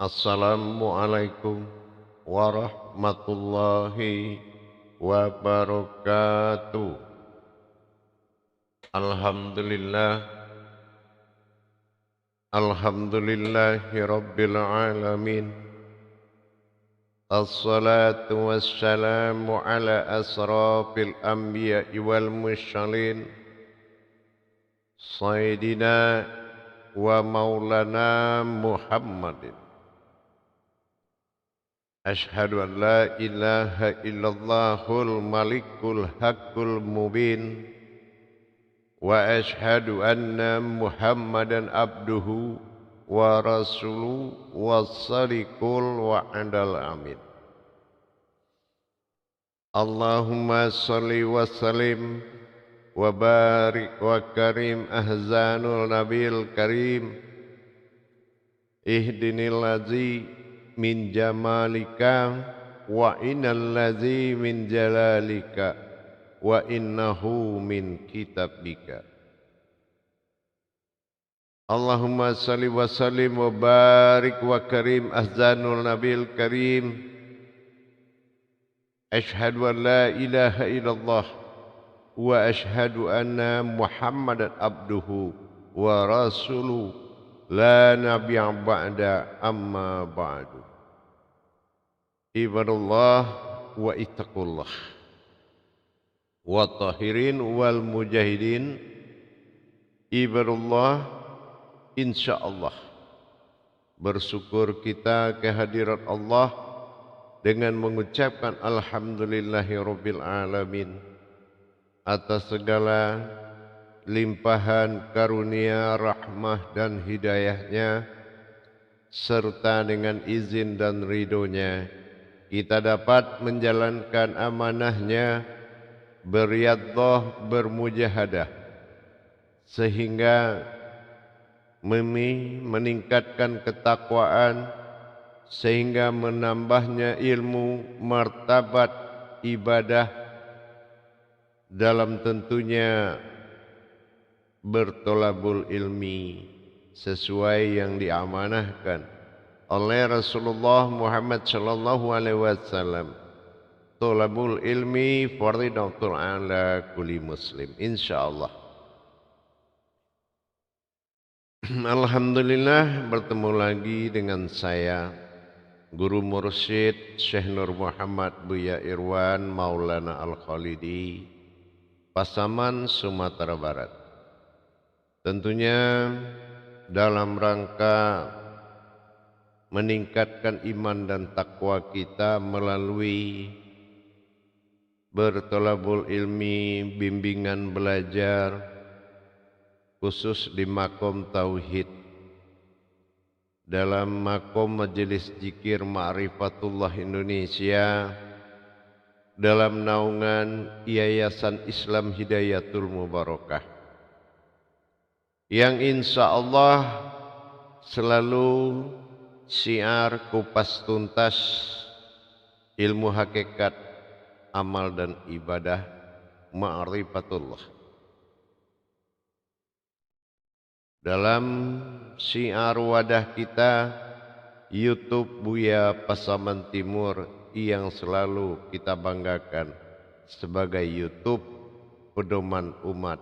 Assalamualaikum warahmatullahi wabarakatuh. Alhamdulillah, alhamdulillahi rabbil alamin. Assalatu wassalamu ala asrafil anbiya'i wal mursalin. Sayyidina wa maulana Muhammadin. Ashhadu an la ilaha illallahul malikul haqqul mubin. Wa ashhadu anna Muhammadan abduhu wa rasuluhu wassalikul wa'adal amin. Allahumma salli wa sallim wa barik wa karim ahzanul nabil karim. Ihdinil ladzi min jamalika wa innal ladzi min jalalika wa innahu min kitabika. Allahumma salli wa sallim wa barik wa karim ahzanul nabil karim. Ashhadu an la ilaha illallah wa ashhadu anna Muhammadan abduhu wa rasuluhu la nabiyya ba'da amma ba'du. Ibadallah wa ittaqullah wa tahirin wal mujahidin. Ibadallah, insyaallah bersyukur kita kehadirat Allah dengan mengucapkan alhamdulillahi rabbil alamin atas segala limpahan karunia, rahmah dan hidayahnya, serta dengan izin dan ridhonya kita dapat menjalankan amanahnya, beriadah, bermujahadah, sehingga meningkatkan ketakwaan, sehingga menambahnya ilmu, martabat, ibadah, dalam tentunya bertolabul ilmi sesuai yang diamanahkan oleh Rasulullah Muhammad sallallahu alaihi wasallam. Tolabul ilmi fardhatun ala kulli muslim, insyaallah. Alhamdulillah, bertemu lagi dengan saya Guru Mursyid Syekh Nur Muhammad Buya Irwan Maulana Al-Khalidi, Pasaman, Sumatera Barat. Tentunya dalam rangka meningkatkan iman dan takwa kita melalui bertolabul ilmi, bimbingan belajar, khusus di makom tauhid, dalam makom majelis zikir Ma'rifatullah Indonesia, dalam naungan Yayasan Islam Hidayatul Mubarakah, yang insya Allah selalu syiar kupas tuntas ilmu hakikat, amal dan ibadah Ma'rifatullah. Dalam syiar wadah kita YouTube Buya Pasaman Timur yang selalu kita banggakan sebagai YouTube pedoman umat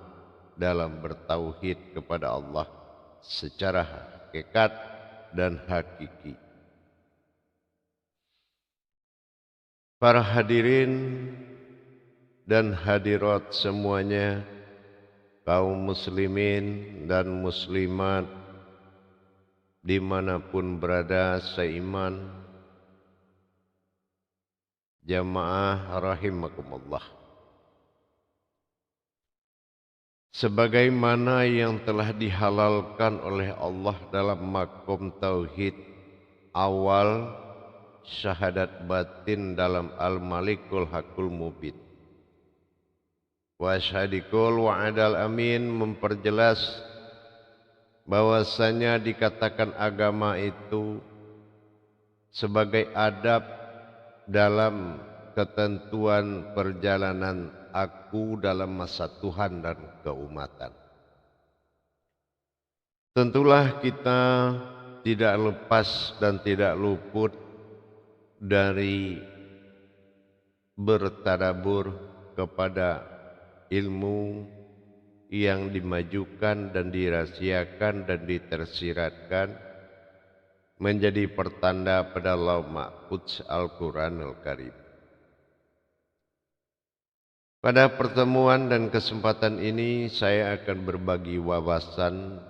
dalam bertauhid kepada Allah secara hakikat dan hakiki. Para hadirin dan hadirat semuanya, kaum muslimin dan muslimat dimanapun berada seiman, jamaah rahimakumullah. Sebagaimana yang telah dihalalkan oleh Allah dalam makom tauhid awal, syahadat batin dalam Al-Malikul Haqqul Mubin, wasyadikul wa'adal amin, memperjelas bahwasanya dikatakan agama itu sebagai adab dalam ketentuan perjalanan aku dalam masa Tuhan dan keumatan. Tentulah kita tidak lepas dan tidak luput dari bertadabur kepada ilmu yang dimajukan dan dirahasiakan dan ditersiratkan menjadi pertanda pada Lauh Mahfuz Al-Quranul Karim. Pada pertemuan dan kesempatan ini saya akan berbagi wawasan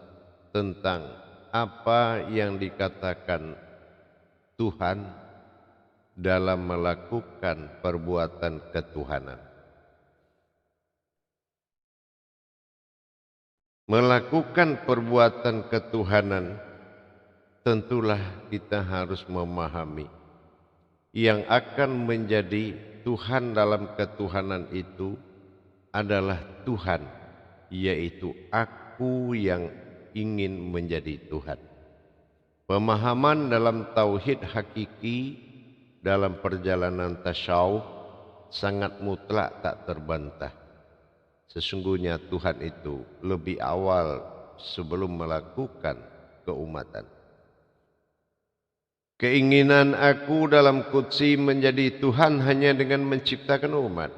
tentang apa yang dikatakan Tuhan dalam melakukan perbuatan ketuhanan. Melakukan perbuatan ketuhanan, tentulah kita harus memahami yang akan menjadi Tuhan dalam ketuhanan itu adalah Tuhan, yaitu aku yang ingin menjadi Tuhan. Pemahaman dalam tauhid hakiki dalam perjalanan tasyawuf sangat mutlak, tak terbantah. Sesungguhnya Tuhan itu lebih awal sebelum melakukan keumatan. Keinginan aku dalam qudsi menjadi Tuhan hanya dengan menciptakan umat.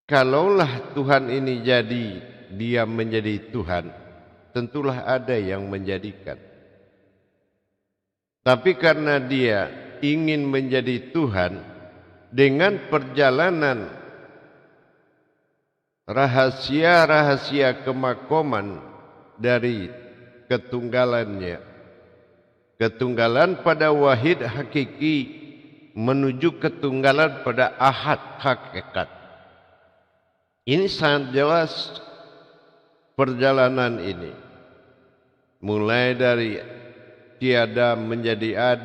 Kalaulah Tuhan ini jadi, dia menjadi Tuhan, tentulah ada yang menjadikan. Tapi karena dia ingin menjadi Tuhan dengan perjalanan rahasia-rahasia kemakoman dari ketunggalannya, ketunggalan pada wahid hakiki menuju ketunggalan pada ahad hakikat. Ini sangat jelas perjalanan ini. Mulai dari tiada menjadi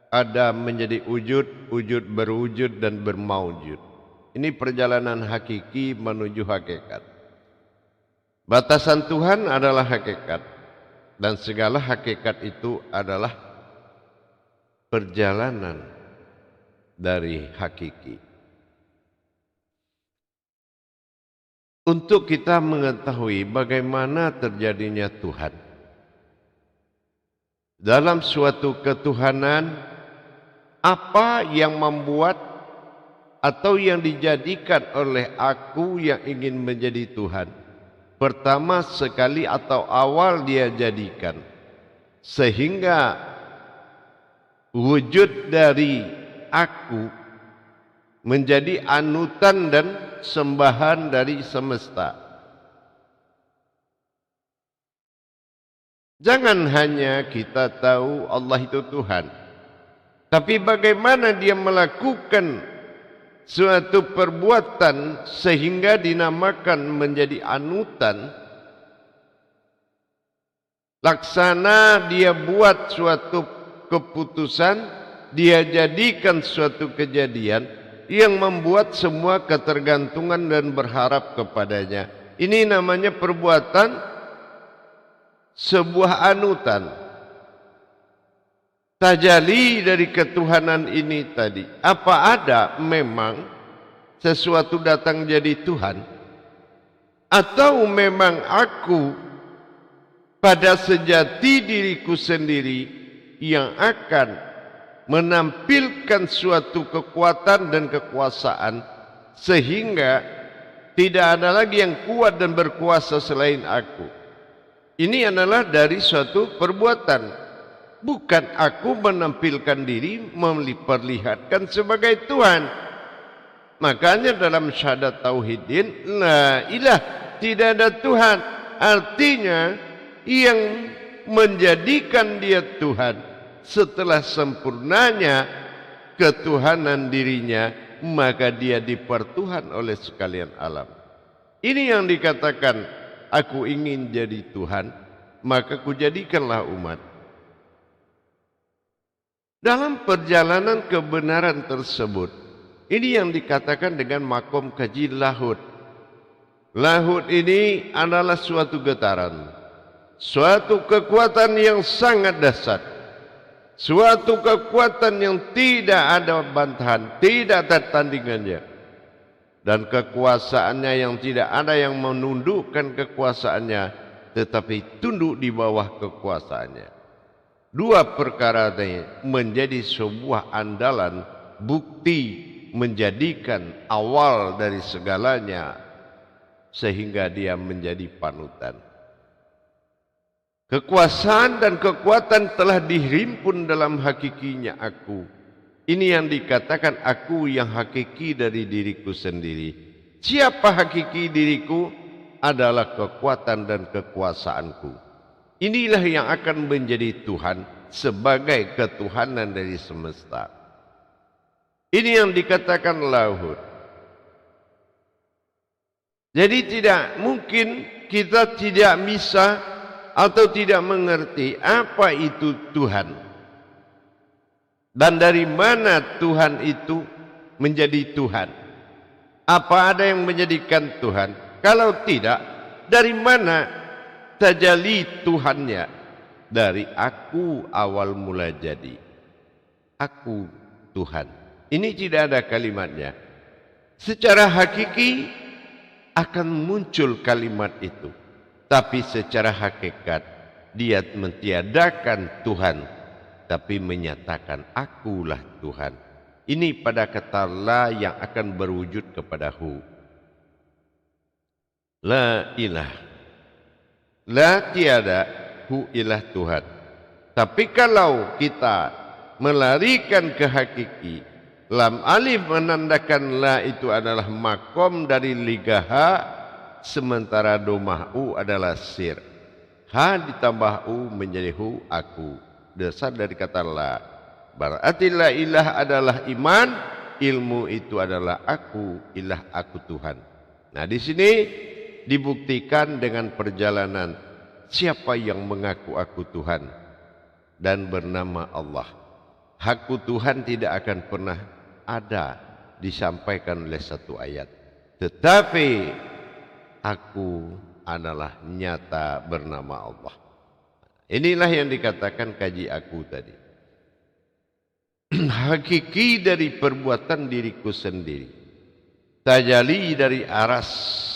ada menjadi wujud, wujud berwujud dan bermaujud. Ini perjalanan hakiki menuju hakikat. Batasan Tuhan adalah hakikat, dan segala hakikat itu adalah perjalanan dari hakiki. Untuk kita mengetahui bagaimana terjadinya Tuhan dalam suatu ketuhanan, apa yang membuat atau yang dijadikan oleh aku yang ingin menjadi Tuhan? Pertama sekali atau awal dia jadikan, sehingga wujud dari aku menjadi anutan dan sembahan dari semesta. Jangan hanya kita tahu Allah itu Tuhan, tapi bagaimana dia melakukan suatu perbuatan sehingga dinamakan menjadi anutan. Laksana dia buat suatu keputusan, dia jadikan suatu kejadian yang membuat semua ketergantungan dan berharap kepadanya. Ini namanya perbuatan sebuah anutan. Tajali dari ketuhanan ini tadi, apa ada memang sesuatu datang jadi Tuhan, atau memang aku pada sejati diriku sendiri yang akan menampilkan suatu kekuatan dan kekuasaan sehingga tidak ada lagi yang kuat dan berkuasa selain aku. Ini adalah dari suatu perbuatan. Bukan aku menampilkan diri, memperlihatkan sebagai Tuhan. Makanya dalam syahadat tauhidin, la ilah, tidak ada Tuhan. Artinya yang menjadikan dia Tuhan setelah sempurnanya ketuhanan dirinya, maka dia dipertuhan oleh sekalian alam. Ini yang dikatakan, aku ingin jadi Tuhan, maka kujadikanlah umat. Dalam perjalanan kebenaran tersebut, ini yang dikatakan dengan makom kaji lahud. Lahud ini adalah suatu getaran, suatu kekuatan yang sangat dahsyat, suatu kekuatan yang tidak ada bantahan, tidak ada tandingannya, dan kekuasaannya yang tidak ada yang menundukkan kekuasaannya, tetapi tunduk di bawah kekuasaannya. Dua perkara ini menjadi sebuah andalan, bukti menjadikan awal dari segalanya, sehingga dia menjadi panutan. Kekuasaan dan kekuatan telah dihimpun dalam hakikinya aku. Ini yang dikatakan aku yang hakiki dari diriku sendiri. Siapa hakiki diriku? Adalah kekuatan dan kekuasaanku. Inilah yang akan menjadi Tuhan sebagai ketuhanan dari semesta. Ini yang dikatakan lahud. Jadi tidak mungkin kita tidak bisa atau tidak mengerti apa itu Tuhan. Dan dari mana Tuhan itu menjadi Tuhan? Apa ada yang menjadikan Tuhan? Kalau tidak, dari mana tajalli Tuhannya? Dari aku awal mula jadi. Aku Tuhan. Ini tidak ada kalimatnya. Secara hakiki akan muncul kalimat itu. Tapi secara hakikat dia mentiadakan Tuhan, tapi menyatakan akulah Tuhan. Ini pada kata la yang akan berwujud kepada hu. La ilah. La tiada, hu ilah Tuhan. Tapi kalau kita melarikan ke hakiki, lam alif menandakan la itu adalah makom dari ligaha, sementara domah u adalah sir. Ha ditambah u menjadi hu, aku. Dasar dari kata la. Berarti la ilah adalah iman, ilmu itu adalah aku, ilah aku Tuhan. Nah di sini dibuktikan dengan perjalanan siapa yang mengaku aku Tuhan dan bernama Allah. Aku Tuhan tidak akan pernah ada disampaikan oleh satu ayat. Tetapi aku adalah nyata bernama Allah. Inilah yang dikatakan kaji aku tadi. Hakiki dari perbuatan diriku sendiri. Tajali dari aras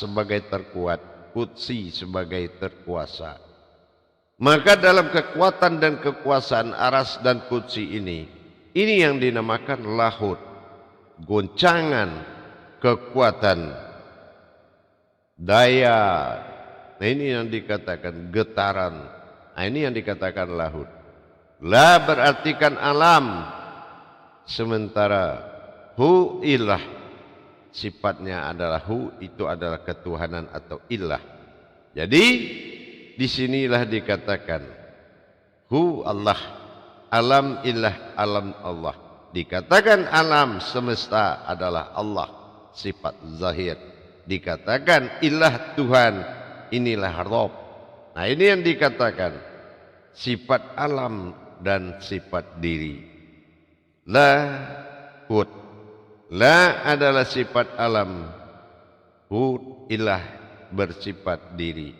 sebagai terkuat, qudsi sebagai terkuasa. Maka dalam kekuatan dan kekuasaan aras dan qudsi ini yang dinamakan lahud. Goncangan, kekuatan, daya. Nah ini yang dikatakan getaran. Nah ini yang dikatakan lahud. La berartikan alam. Sementara hu ilah. Sifatnya adalah hu, itu adalah ketuhanan atau ilah. Jadi disinilah dikatakan hu Allah, alam ilah, alam Allah. Dikatakan alam semesta adalah Allah, sifat zahir. Dikatakan ilah Tuhan, inilah Rabb. Nah ini yang dikatakan sifat alam dan sifat diri. La hud. La adalah sifat alam. Hud ilah bersifat diri.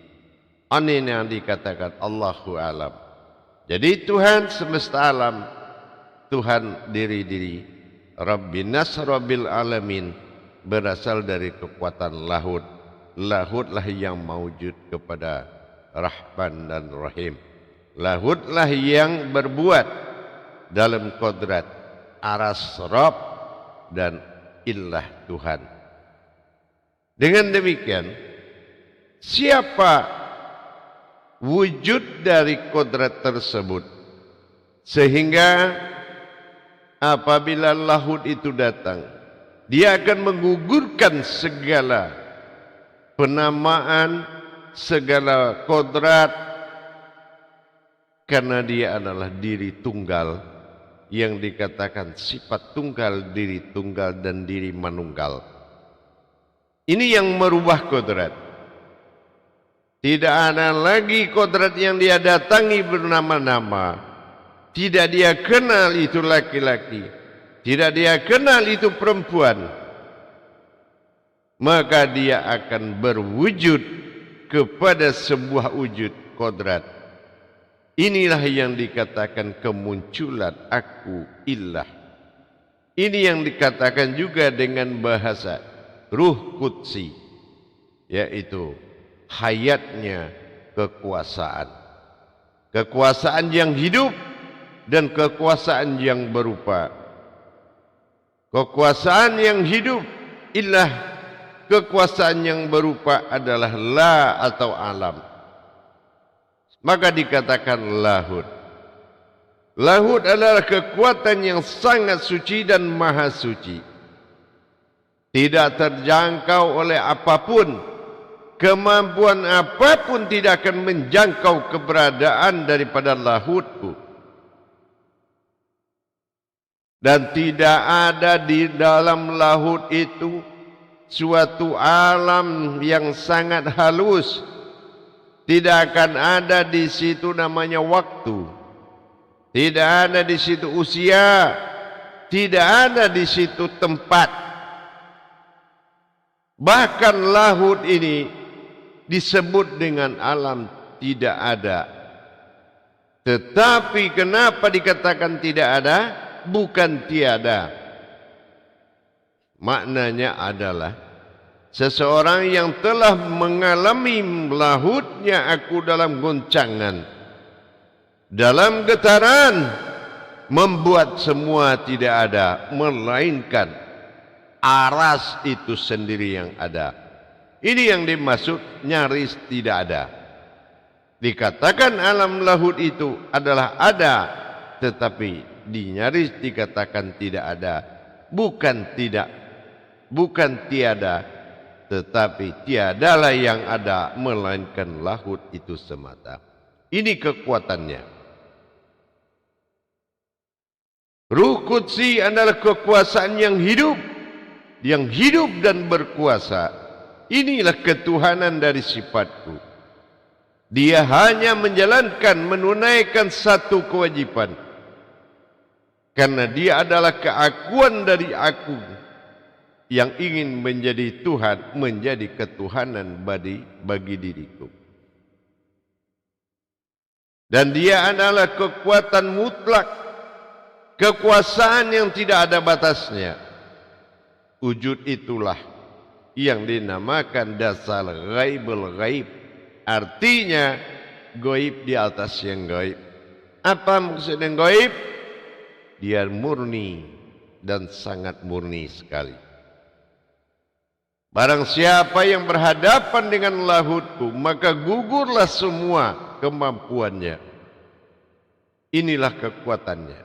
Ini yang dikatakan Allahu alam. Jadi Tuhan semesta alam, Tuhan diri-diri, Rabbin nas Rabbil alamin, berasal dari kekuatan lahud. Lahudlah yang mewujud kepada Rahman dan Rahim. Lahudlah yang berbuat dalam kodrat aras Rabb dan illah Tuhan. Dengan demikian, siapa wujud dari kodrat tersebut, sehingga apabila lahud itu datang, dia akan menggugurkan segala penamaan, segala kodrat, karena dia adalah diri tunggal, yang dikatakan sifat tunggal, diri tunggal dan diri manunggal. Ini yang merubah kodrat. Tidak ada lagi kodrat yang dia datangi bernama-nama. Tidak dia kenal itu laki-laki. Tidak dia kenal itu perempuan. Maka dia akan berwujud kepada sebuah wujud kodrat. Inilah yang dikatakan kemunculan aku ilah. Ini yang dikatakan juga dengan bahasa ruh qudsi, yaitu hayatnya kekuasaan. Kekuasaan yang hidup dan kekuasaan yang berupa. Kekuasaan yang hidup ialah kekuasaan yang berupa adalah la atau alam. Maka dikatakan lahud. Lahud adalah kekuatan yang sangat suci dan maha suci. Tidak terjangkau oleh apapun. Kemampuan apapun tidak akan menjangkau keberadaan daripada lahudku. Dan tidak ada di dalam lahud itu suatu alam yang sangat halus. Tidak akan ada di situ namanya waktu. Tidak ada di situ usia, tidak ada di situ tempat. Bahkan lahud ini disebut dengan alam tidak ada. Tetapi kenapa dikatakan tidak ada? Bukan tiada. Maknanya adalah seseorang yang telah mengalami lahudnya aku dalam goncangan, dalam getaran, membuat semua tidak ada, melainkan aras itu sendiri yang ada. Ini yang dimaksud nyaris tidak ada. Dikatakan alam lahud itu adalah ada, tetapi nyaris dikatakan tidak ada. Bukan tidak, bukan tiada, tetapi tiadalah yang ada, melainkan lahud itu semata. Ini kekuatannya. Ruh Qudsi adalah kekuasaan yang hidup dan berkuasa. Inilah ketuhanan dari sifatku. Dia hanya menjalankan, menunaikan satu kewajiban. Karena dia adalah keakuan dari aku yang ingin menjadi Tuhan, menjadi ketuhanan bagi diriku. Dan dia adalah kekuatan mutlak. Kekuasaan yang tidak ada batasnya. Wujud itulah yang dinamakan dasar ghaibul ghaib. Artinya gaib di atas yang gaib. Apa maksudnya gaib? Dia murni dan sangat murni sekali. Barang siapa yang berhadapan dengan lahudku, maka gugurlah semua kemampuannya. Inilah kekuatannya.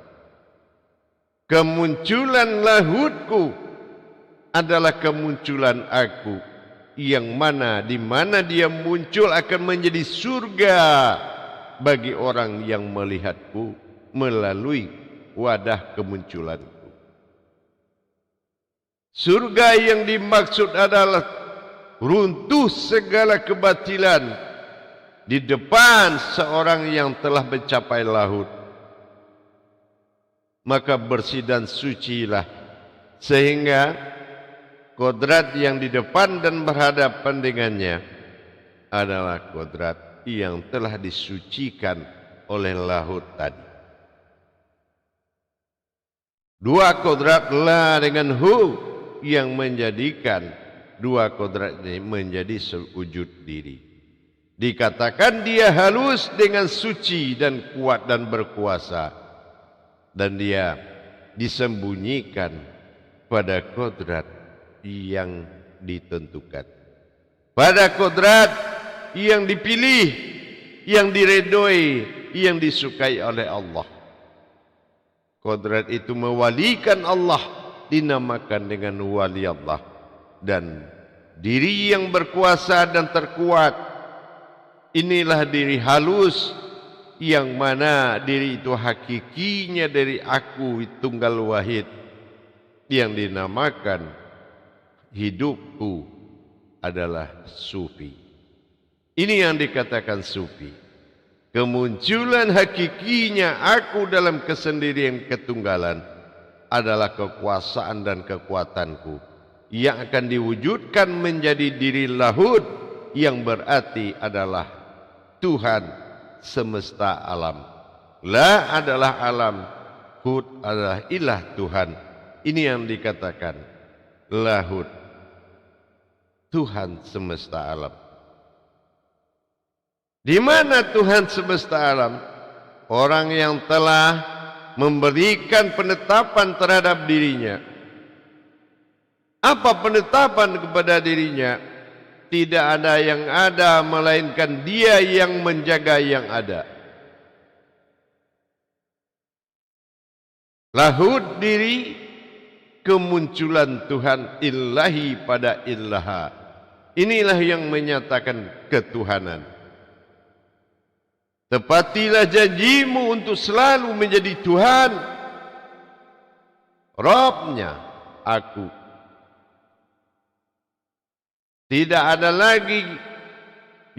Kemunculan lahudku adalah kemunculan aku, yang mana di mana dia muncul akan menjadi surga bagi orang yang melihatku melalui wadah kemunculanku. Surga yang dimaksud adalah runtuh segala kebatilan di depan seorang yang telah mencapai lahud. Maka bersih dan sucilah sehingga kodrat yang di depan dan berhadapan dengannya adalah kodrat yang telah disucikan oleh lahud tadi. Dua kodrat la dengan hu yang menjadikan dua kodrat ini menjadi sewujud diri. Dikatakan dia halus dengan suci dan kuat dan berkuasa. Dan dia disembunyikan pada kodrat yang ditentukan. Pada kodrat yang dipilih, yang diredoi, yang disukai oleh Allah. Kodrat itu mewalikan Allah, dinamakan dengan wali Allah. Dan diri yang berkuasa dan terkuat, inilah diri halus, yang mana diri itu hakikinya dari aku tunggal wahid, yang dinamakan hidupku adalah sufi. Ini yang dikatakan sufi. Kemunculan hakikinya aku dalam kesendirian ketunggalan adalah kekuasaan dan kekuatanku yang akan diwujudkan menjadi diri lahud, yang berarti adalah Tuhan semesta alam. La adalah alam, hud adalah ilah Tuhan. Ini yang dikatakan lahud, Tuhan semesta alam. Di mana Tuhan semesta alam? Orang yang telah memberikan penetapan terhadap dirinya. Apa penetapan kepada dirinya? Tidak ada yang ada melainkan Dia yang menjaga yang ada. Lahud diri kemunculan Tuhan ilahi pada ilaha. Inilah yang menyatakan ketuhanan. Tepatilah janjimu untuk selalu menjadi Tuhan, Rabbnya aku. Tidak ada lagi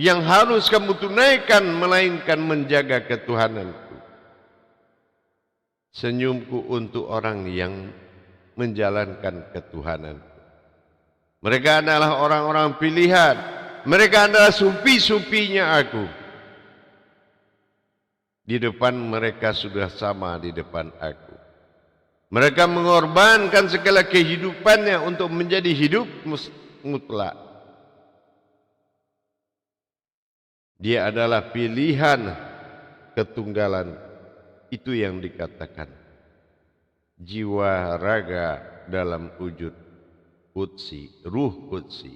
yang harus kamu tunaikan melainkan menjaga ketuhananku. Senyumku untuk orang yang menjalankan ketuhanan. Mereka adalah orang-orang pilihan. Mereka adalah supi-supinya aku. Di depan mereka sudah sama di depan aku. Mereka mengorbankan segala kehidupannya untuk menjadi hidup mutlak. Dia adalah pilihan ketunggalan. Itu yang dikatakan jiwa raga dalam wujud qudsi, ruh qudsi.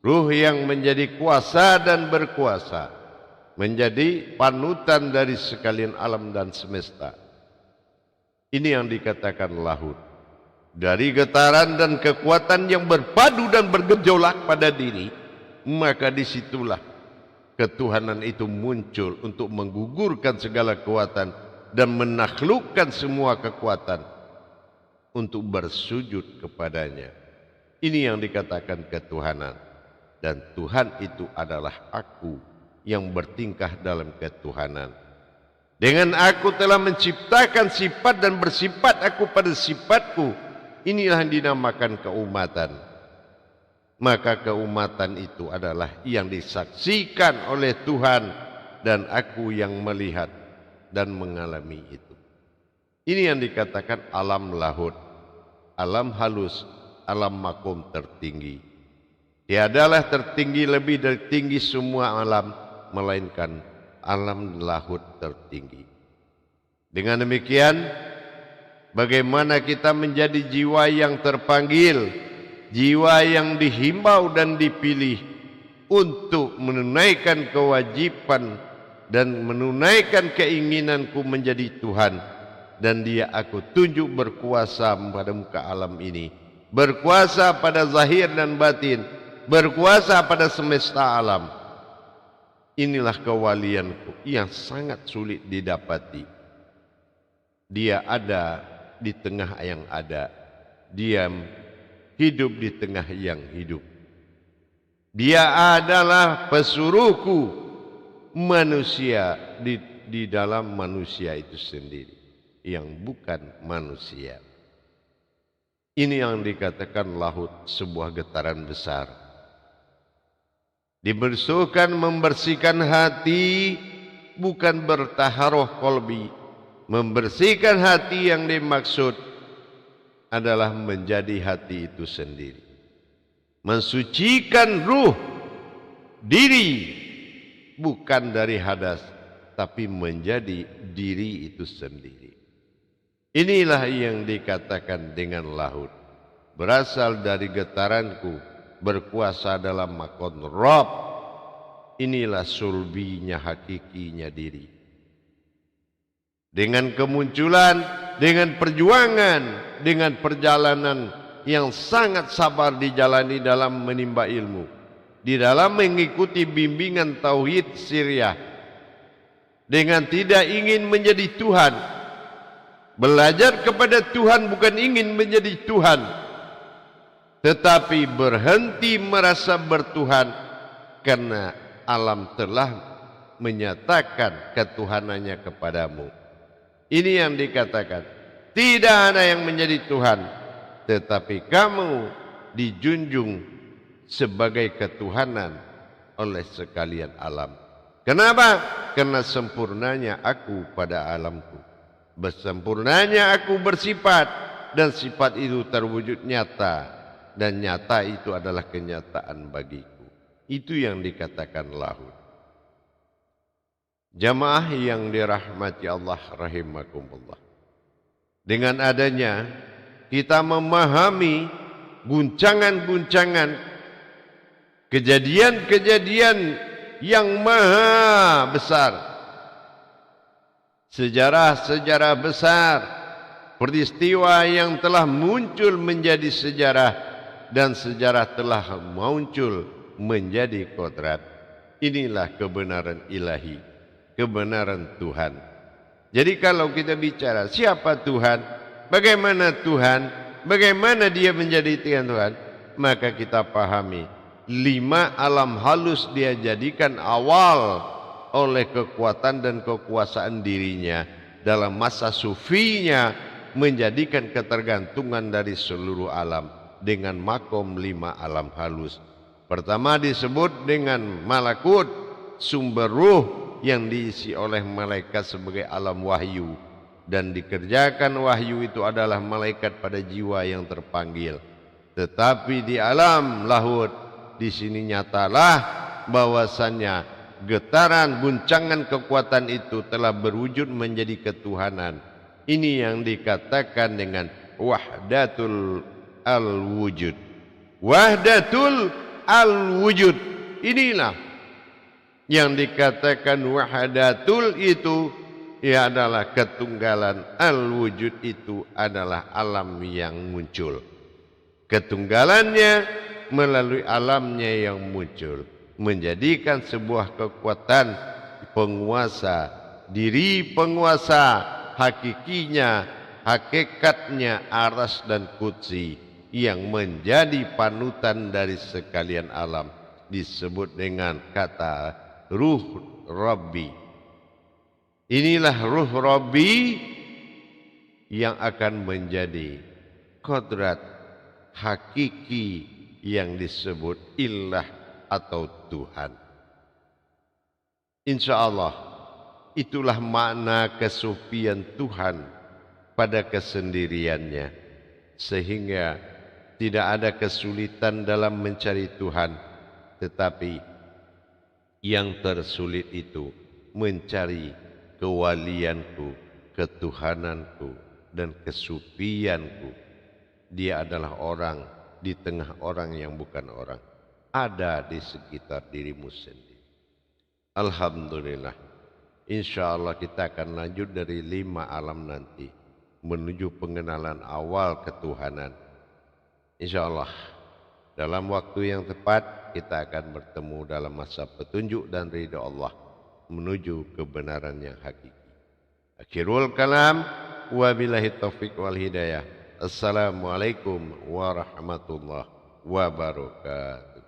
Ruh yang menjadi kuasa dan berkuasa, menjadi panutan dari sekalian alam dan semesta. Ini yang dikatakan lahud. Dari getaran dan kekuatan yang berpadu dan bergejolak pada diri, maka disitulah ketuhanan itu muncul untuk menggugurkan segala kekuatan dan menaklukkan semua kekuatan untuk bersujud kepadanya. Ini yang dikatakan ketuhanan. Dan Tuhan itu adalah aku yang bertingkah dalam ketuhanan. Dengan aku telah menciptakan sifat dan bersifat aku pada sifatku. Inilah yang dinamakan keumatan. Maka keumatan itu adalah yang disaksikan oleh Tuhan dan aku yang melihat dan mengalami itu. Ini yang dikatakan alam lahud, alam halus, alam makom tertinggi. Tiadalah tertinggi lebih dari tinggi semua alam, melainkan alam lahud tertinggi. Dengan demikian, bagaimana kita menjadi jiwa yang terpanggil, jiwa yang dihimbau dan dipilih untuk menunaikan kewajiban dan menunaikan keinginanku menjadi Tuhan. Dan Dia aku tunjuk berkuasa pada muka alam ini, berkuasa pada zahir dan batin, berkuasa pada semesta alam. Inilah kewalianku yang sangat sulit didapati. Dia ada di tengah yang ada. Dia hidup di tengah yang hidup. Dia adalah pesuruhku, manusia di dalam manusia itu sendiri, yang bukan manusia. Ini yang dikatakan lahud, sebuah getaran besar. Membersihkan hati, bukan bertaharuh kolbi. Membersihkan hati yang dimaksud adalah menjadi hati itu sendiri. Mensucikan ruh diri, bukan dari hadas, tapi menjadi diri itu sendiri. Inilah yang dikatakan dengan lahud. Berasal dari getaranku, berkuasa dalam makon Rabb. Inilah sulbinya, hakikinya diri. Dengan kemunculan, dengan perjuangan, dengan perjalanan yang sangat sabar dijalani dalam menimba ilmu, di dalam mengikuti bimbingan tauhid Syriah, dengan tidak ingin menjadi Tuhan, belajar kepada Tuhan bukan ingin menjadi Tuhan, tetapi berhenti merasa bertuhan karena alam telah menyatakan ketuhanannya kepadamu. Ini yang dikatakan, tidak ada yang menjadi Tuhan, tetapi kamu dijunjung sebagai ketuhanan oleh sekalian alam. Kenapa? Karena sempurnanya aku pada alamku. Bersempurnanya aku bersifat, dan sifat itu terwujud nyata, dan nyata itu adalah kenyataan bagiku. Itu yang dikatakan lahud. Jamaah yang dirahmati Allah rahimakumullah. Dengan adanya kita memahami guncangan-guncangan kejadian-kejadian yang maha besar, sejarah-sejarah besar, peristiwa yang telah muncul menjadi sejarah dan sejarah telah muncul menjadi kodrat. Inilah kebenaran ilahi, kebenaran Tuhan. Jadi kalau kita bicara siapa Tuhan, bagaimana Tuhan, bagaimana dia menjadi Tuhan, maka kita pahami 5 alam halus dia jadikan awal oleh kekuatan dan kekuasaan dirinya dalam masa sufinya, menjadikan ketergantungan dari seluruh alam dengan makom 5 alam halus. Pertama disebut dengan malakut, sumber ruh yang diisi oleh malaikat sebagai alam wahyu, dan dikerjakan wahyu itu adalah malaikat pada jiwa yang terpanggil. Tetapi di alam lahut, di sini nyatalah bahwasannya getaran guncangan kekuatan itu telah berwujud menjadi ketuhanan. Ini yang dikatakan dengan wahdatul al-wujud. Wahdatul al-wujud, inilah yang dikatakan wahdatul itu, ia adalah ketunggalan. Al-wujud itu adalah alam yang muncul, ketunggalannya melalui alamnya yang muncul, menjadikan sebuah kekuatan penguasa, diri penguasa, hakikinya, hakikatnya aras dan kursi, yang menjadi panutan dari sekalian alam, disebut dengan kata ruh Rabbi. Inilah ruh Rabbi yang akan menjadi kodrat hakiki yang disebut ilah atau Tuhan. Insya Allah itulah makna kesufian Tuhan pada kesendiriannya, sehingga tidak ada kesulitan dalam mencari Tuhan, tetapi yang tersulit itu mencari kewalianku, ketuhananku, dan kesufianku. Dia adalah orang di tengah orang yang bukan orang, ada di sekitar dirimu sendiri. Alhamdulillah, insya Allah kita akan lanjut dari 5 alam nanti menuju pengenalan awal ketuhanan. Insya Allah dalam waktu yang tepat kita akan bertemu dalam masa petunjuk dan ridha Allah menuju kebenaran yang hakiki. Akhirul kalam, wabillahi taufiq wal hidayah. Assalamualaikum warahmatullahi wabarakatuh.